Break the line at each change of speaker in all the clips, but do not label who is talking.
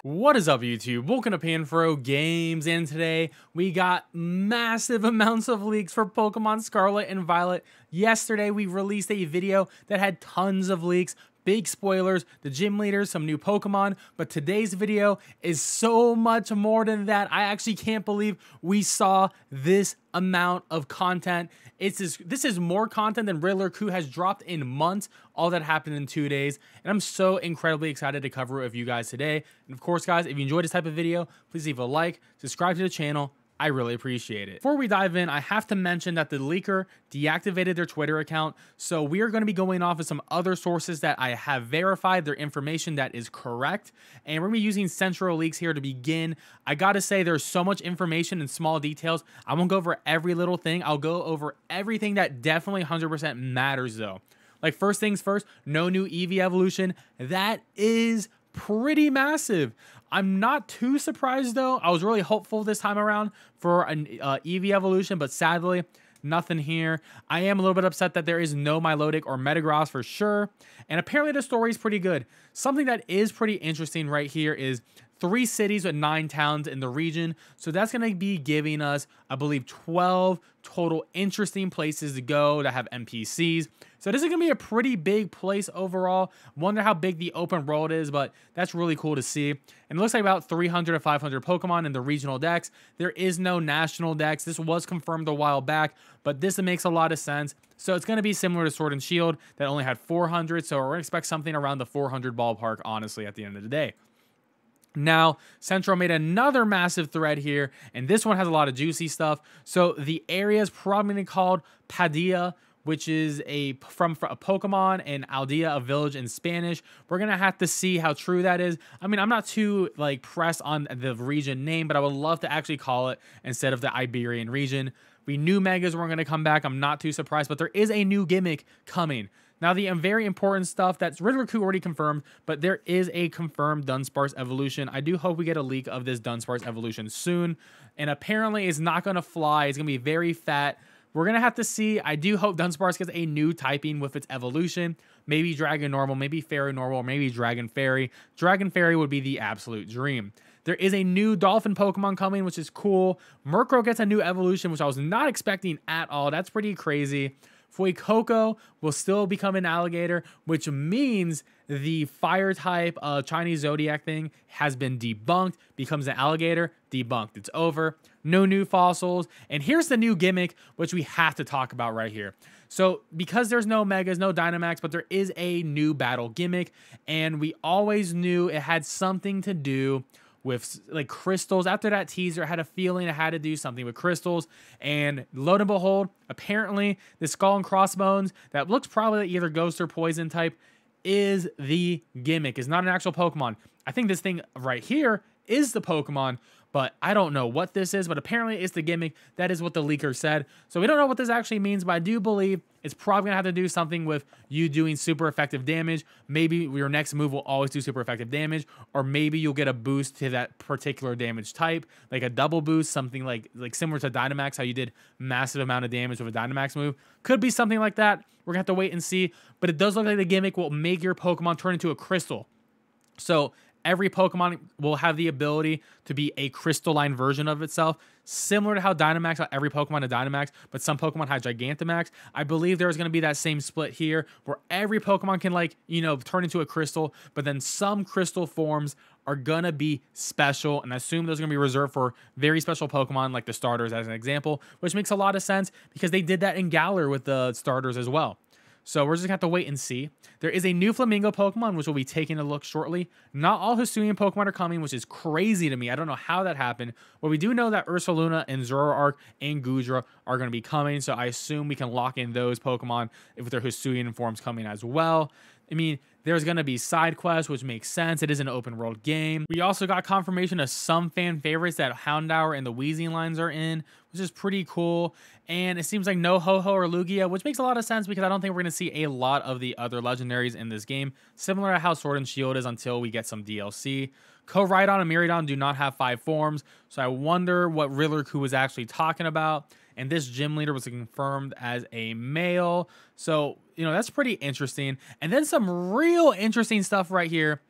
What is up, YouTube? Welcome to PanFro Games, and today we got massive amounts of leaks for Pokemon Scarlet and Violet. Yesterday we released a video that had tons of leaks, big spoilers, the gym leaders, some new Pokemon, but today's video is so much more than that. I actually can't believe we saw this amount of content. This is more content than Riddler Coup has dropped in months. All that happened in 2 days, and I'm so incredibly excited to cover it with you guys today. And of course, guys, if you enjoyed this type of video, please leave a like, subscribe to the channel. I really appreciate it. Before we dive in, I have to mention that the leaker deactivated their Twitter account, so we are going to be going off of some other sources that I have verified their information that is correct, and we're going to be using Central Leaks here to begin. I gotta say, there's so much information and small details. I won't go over every little thing. I'll go over everything that definitely 100% matters, though. Like, first things first, no new Eevee Evolution. That is pretty massive. I'm not too surprised, though. I was really hopeful this time around for an Eevee Evolution, but sadly, nothing here. I am a little bit upset that there is no Milotic or Metagross for sure, and apparently the story is pretty good. Something that is pretty interesting right here is 3 cities with 9 towns in the region, so that's going to be giving us, I believe, 12 total interesting places to go that have NPCs. So this is going to be a pretty big place overall. Wonder how big the open world is, but that's really cool to see. And it looks like about 300 to 500 Pokemon in the regional dex. There is no national dex. This was confirmed a while back, but this makes a lot of sense. So it's going to be similar to Sword and Shield that only had 400, so we're going to expect something around the 400 ballpark, honestly, at the end of the day. Now, Central made another massive thread here, and this one has a lot of juicy stuff. So the area is probably called Padilla, which is from a Pokemon, and Aldea, a village in Spanish. We're going to have to see how true that is. I mean, I'm not too pressed on the region name, but I would love to actually call it instead of the Iberian region. We knew Megas weren't going to come back. I'm not too surprised, but there is a new gimmick coming. Now, the very important stuff, that's Riddler Coup already confirmed, but there is a confirmed Dunsparce Evolution. I do hope we get a leak of this Dunsparce Evolution soon, and apparently it's not going to fly. It's going to be very fat. We're going to have to see. I do hope Dunsparce gets a new typing with its evolution. Maybe Dragon Normal, maybe Fairy Normal, or maybe Dragon Fairy. Dragon Fairy would be the absolute dream. There is a new Dolphin Pokemon coming, which is cool. Murkrow gets a new evolution, which I was not expecting at all. That's pretty crazy. Fuecoco will still become an alligator, which means the fire type Chinese Zodiac thing has been debunked, becomes an alligator, debunked. It's over. No new fossils. And here's the new gimmick, which we have to talk about right here. So because there's no Megas, no Dynamax, but there is a new battle gimmick, and we always knew it had something to do with crystals. After that teaser, I had a feeling it had to do something with crystals, and lo and behold, apparently the Skull and Crossbones that looks probably like either ghost or poison type is the gimmick. It's not an actual Pokemon. I think this thing right here is the Pokemon, but I don't know what this is, but apparently it's the gimmick. That is what the leaker said. So we don't know what this actually means, but I do believe it's probably going to have to do something with you doing super effective damage. Maybe your next move will always do super effective damage, or maybe you'll get a boost to that particular damage type, like a double boost, something like similar to Dynamax, how you did massive amount of damage with a Dynamax move. Could be something like that. We're going to have to wait and see, but it does look like the gimmick will make your Pokemon turn into a crystal. So every Pokemon will have the ability to be a crystalline version of itself, similar to how Dynamax, how every Pokemon is Dynamax, but some Pokemon have Gigantamax. I believe there's going to be that same split here, where every Pokemon can, turn into a crystal, but then some crystal forms are going to be special, and I assume those are going to be reserved for very special Pokemon, like the starters as an example, which makes a lot of sense because they did that in Galar with the starters as well. So we're just going to have to wait and see. There is a new Flamingo Pokemon, which we'll be taking a look shortly. Not all Hisuian Pokemon are coming, which is crazy to me. I don't know how that happened. But we do know that Ursaluna and Zoroark and Gudra are going to be coming. So I assume we can lock in those Pokemon if their Hisuian forms coming as well. I mean, there's going to be side quests, which makes sense. It is an open world game. We also got confirmation of some fan favorites that Houndour and the Weezing lines are in, which is pretty cool. And it seems like no Ho-Oh or Lugia, which makes a lot of sense because I don't think we're going to see a lot of the other legendaries in this game, similar to how Sword and Shield is until we get some DLC. Koraidon and Miraidon do not have 5 forms, so I wonder what Riddler Coup was actually talking about. And this gym leader was confirmed as a male, so that's pretty interesting. And then some real interesting stuff right here.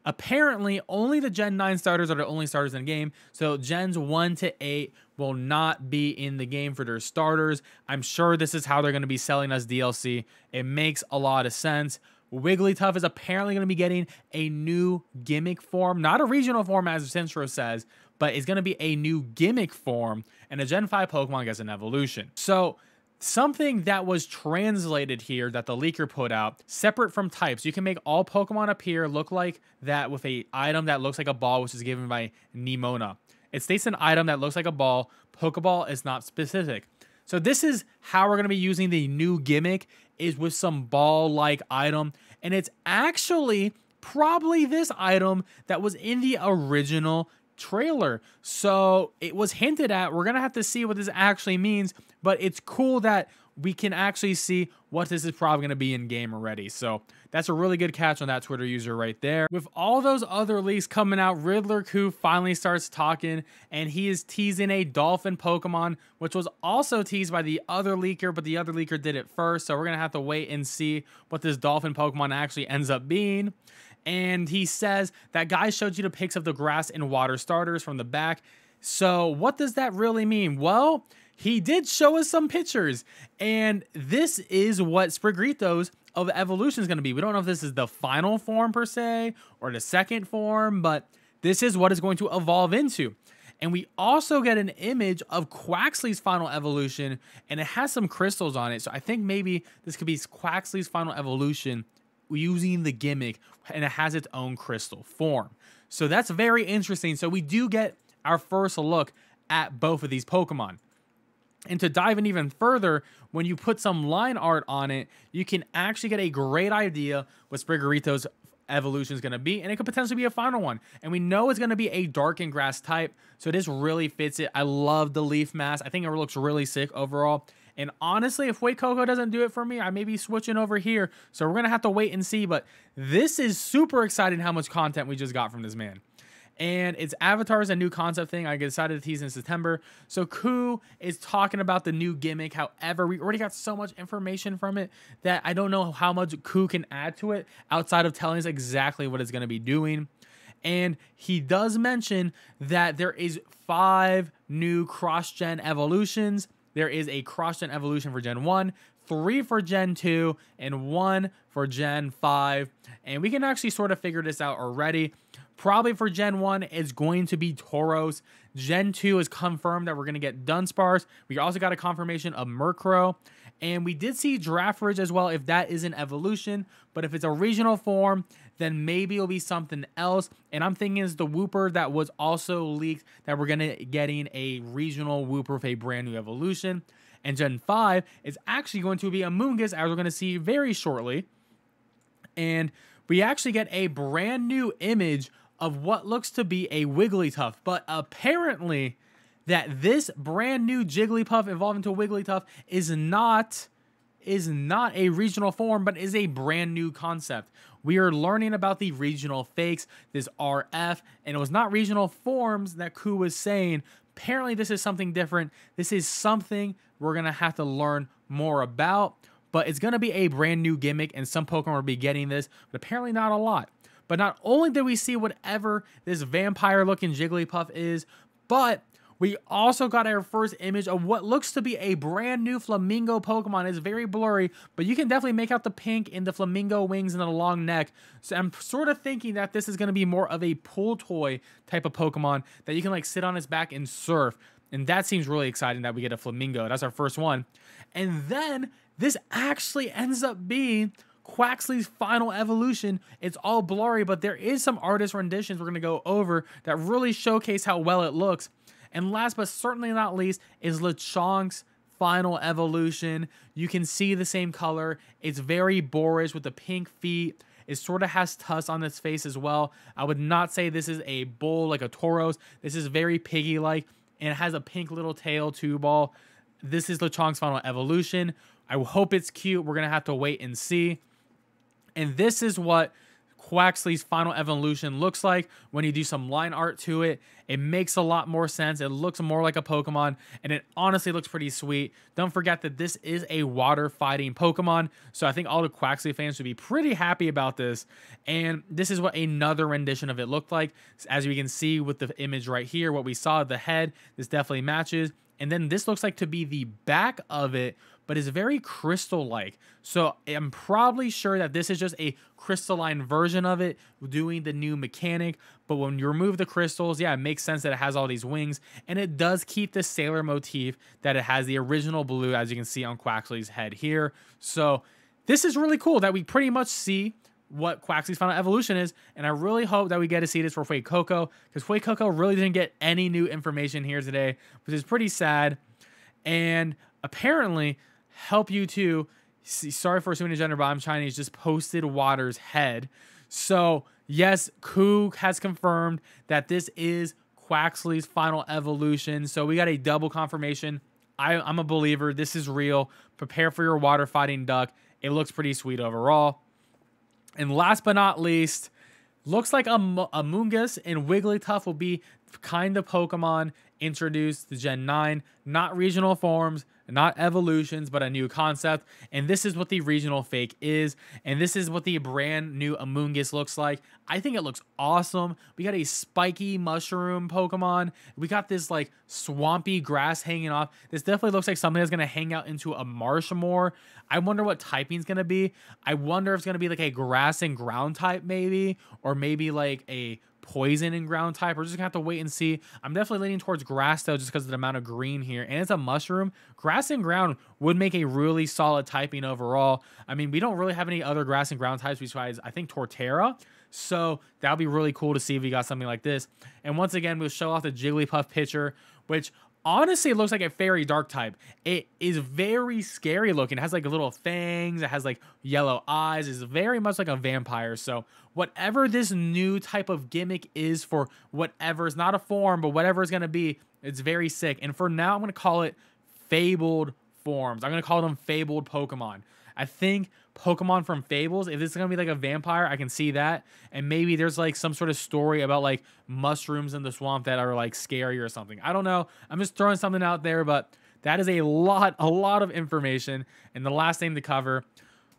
Apparently, only the Gen 9 starters are the only starters in the game, so Gens 1 to 8 will not be in the game for their starters. I'm sure this is how they're going to be selling us DLC. It makes a lot of sense. Wigglytuff is apparently going to be getting a new gimmick form, not a regional form as Centro says, but it's going to be a new gimmick form, and a Gen 5 Pokemon gets an evolution. So something that was translated here that the leaker put out, separate from types. You can make all Pokemon appear look like that with a item that looks like a ball, which is given by Nimona. It states an item that looks like a ball. Pokeball is not specific. So this is how we're going to be using the new gimmick, is with some ball-like item. And it's actually probably this item that was in the original trailer. So it was hinted at. We're going to have to see what this actually means. But it's cool that we can actually see what this is probably going to be in game already. So that's a really good catch on that Twitter user right there. With all those other leaks coming out, Riddler Koo finally starts talking, and he is teasing a dolphin Pokemon, which was also teased by the other leaker, but the other leaker did it first. So we're going to have to wait and see what this dolphin Pokemon actually ends up being. And he says that guy showed you the pics of the grass and water starters from the back. So what does that really mean? Well, he did show us some pictures, and this is what Sprigorito's of evolution is going to be. We don't know if this is the final form per se or the second form, but this is what it's going to evolve into. And we also get an image of Quaxly's final evolution, and it has some crystals on it. So I think maybe this could be Quaxly's final evolution using the gimmick, and it has its own crystal form. So that's very interesting. So we do get our first look at both of these Pokemon. And to dive in even further, when you put some line art on it, you can actually get a great idea what Sprigorito's evolution is going to be, and it could potentially be a final one. And we know it's going to be a darkened grass type, so this really fits it. I love the leaf mask. I think it looks really sick overall. And honestly, if Wait Coco doesn't do it for me, I may be switching over here. So we're going to have to wait and see, but this is super exciting how much content we just got from this man. And its avatar is a new concept thing I decided to tease in September. So Koo is talking about the new gimmick. However, we already got so much information from it that I don't know how much Koo can add to it outside of telling us exactly what it's going to be doing. And he does mention that there is 5 new cross-gen evolutions. There is a cross-gen evolution for Gen 1, 3 for Gen 2, and 1 for Gen 5. And we can actually sort of figure this out already. Probably for Gen 1, it's going to be Tauros. Gen 2 is confirmed that we're going to get Dunsparce. We also got a confirmation of Murkrow. And we did see Giraffridge as well, if that is an evolution. But if it's a regional form, then maybe it'll be something else. And I'm thinking it's the Wooper that was also leaked, that we're going to getting a regional Wooper with a brand new evolution. And Gen 5 is actually going to be a Moongus, as we're going to see very shortly. And we actually get a brand new image of what looks to be a Wigglytuff, but apparently that this brand new Jigglypuff evolving to Wigglytuff is not a regional form, but is a brand new concept. We are learning about the regional fakes, this RF, and it was not regional forms that Koo was saying. Apparently this is something different. This is something we're going to have to learn more about, but it's going to be a brand new gimmick, and some Pokemon will be getting this, but apparently not a lot. But not only did we see whatever this vampire-looking Jigglypuff is, but we also got our first image of what looks to be a brand new Flamingo Pokemon. It's very blurry, but you can definitely make out the pink in the flamingo wings and the long neck. So I'm sort of thinking that this is going to be more of a pool toy type of Pokemon that you can like sit on its back and surf. And that seems really exciting that we get a Flamingo. That's our first one. And then this actually ends up being Quaxly's final evolution. It's all blurry, but there is some artist renditions we're going to go over that really showcase how well it looks. And last but certainly not least is Lechonk's final evolution. You can see the same color. It's very boorish with the pink feet. It sort of has tusks on its face as well. I would not say this is a bull like a Tauros. This is very piggy-like, and it has a pink little tail too ball. This is Lechonk's final evolution. I hope it's cute. We're going to have to wait and see. And this is what Quaxley's final evolution looks like when you do some line art to it. It makes a lot more sense. It looks more like a Pokemon, and it honestly looks pretty sweet. Don't forget that this is a water fighting Pokemon, so I think all the Quaxley fans should be pretty happy about this. And this is what another rendition of it looked like. As we can see with the image right here, what we saw, the head, this definitely matches. And then this looks like to be the back of it, but is very crystal-like. So I'm probably sure that this is just a crystalline version of it doing the new mechanic. But when you remove the crystals, yeah, it makes sense that it has all these wings. And it does keep the sailor motif that it has the original blue, as you can see on Quaxley's head here. So this is really cool that we pretty much see what Quaxley's final evolution is, and I really hope that we get to see this for Fuecoco, because Fuecoco really didn't get any new information here today, which is pretty sad. And apparently, Help You Too, sorry for assuming a gender, but I'm Chinese, just posted Water's head. So yes, Koo has confirmed that this is Quaxley's final evolution, so we got a double confirmation. I'm a believer. This is real. Prepare for your water fighting duck. It looks pretty sweet overall. And last but not least, looks like Amoonguss and Wigglytuff will be kind of Pokemon introduced to Gen 9. Not regional forms, not evolutions, but a new concept. And this is what the regional fake is. And this is what the brand new Amoonguss looks like. I think it looks awesome. We got a spiky mushroom Pokemon. We got this like swampy grass hanging off. This definitely looks like something that's going to hang out into a marsh more. I wonder what typing's going to be. I wonder if it's going to be like a grass and ground type maybe, or maybe like a poison and ground type. We're just gonna have to wait and see. I'm definitely leaning towards grass though, just because of the amount of green here, and it's a mushroom. Grass and ground would make a really solid typing overall. I mean, we don't really have any other grass and ground types besides I think Torterra, so that would be really cool to see if we got something like this. And once again, we'll show off the Jigglypuff picture, which honestly it looks like a fairy dark type. It is very scary looking. It has like little fangs, it has like yellow eyes. It's very much like a vampire. So whatever this new type of gimmick is for whatever, it's not a form, but whatever it's going to be, it's very sick. And for now, I'm going to call it fabled forms. I'm going to call them fabled Pokemon. I think Pokemon from Fables, if this is going to be like a vampire, I can see that. And maybe there's like some sort of story about like mushrooms in the swamp that are like scary or something. I don't know. I'm just throwing something out there, but that is a lot of information. And the last thing to cover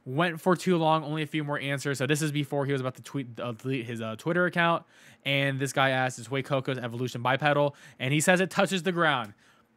went for too long, only a few more answers. So this is before he was about to delete his Twitter account. And this guy asked, is Fuecoco's evolution bipedal? And he says it touches the ground.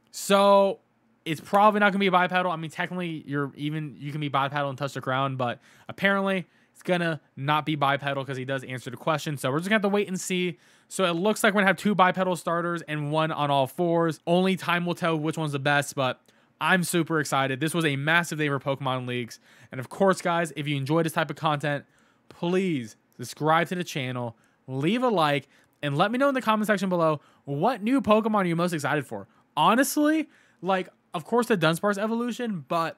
So it's probably not going to be bipedal. I mean, technically, you can be bipedal and touch the ground, but apparently it's going to not be bipedal because he does answer the question. So we're just going to have to wait and see. So it looks like we're going to have 2 bipedal starters and 1 on all 4s. Only time will tell which one's the best, but I'm super excited. This was a massive day for Pokemon Leaks. And of course, guys, if you enjoy this type of content, please subscribe to the channel, leave a like, and let me know in the comment section below what new Pokemon are you most excited for. Honestly, like, of course, the Dunsparce evolution, but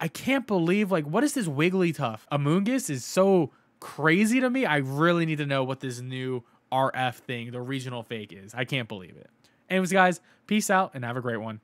I can't believe, like, what is this Wigglytuff? Amoonguss is so crazy to me. I really need to know what this new RF thing, the regional fake, is. I can't believe it. Anyways, guys, peace out and have a great one.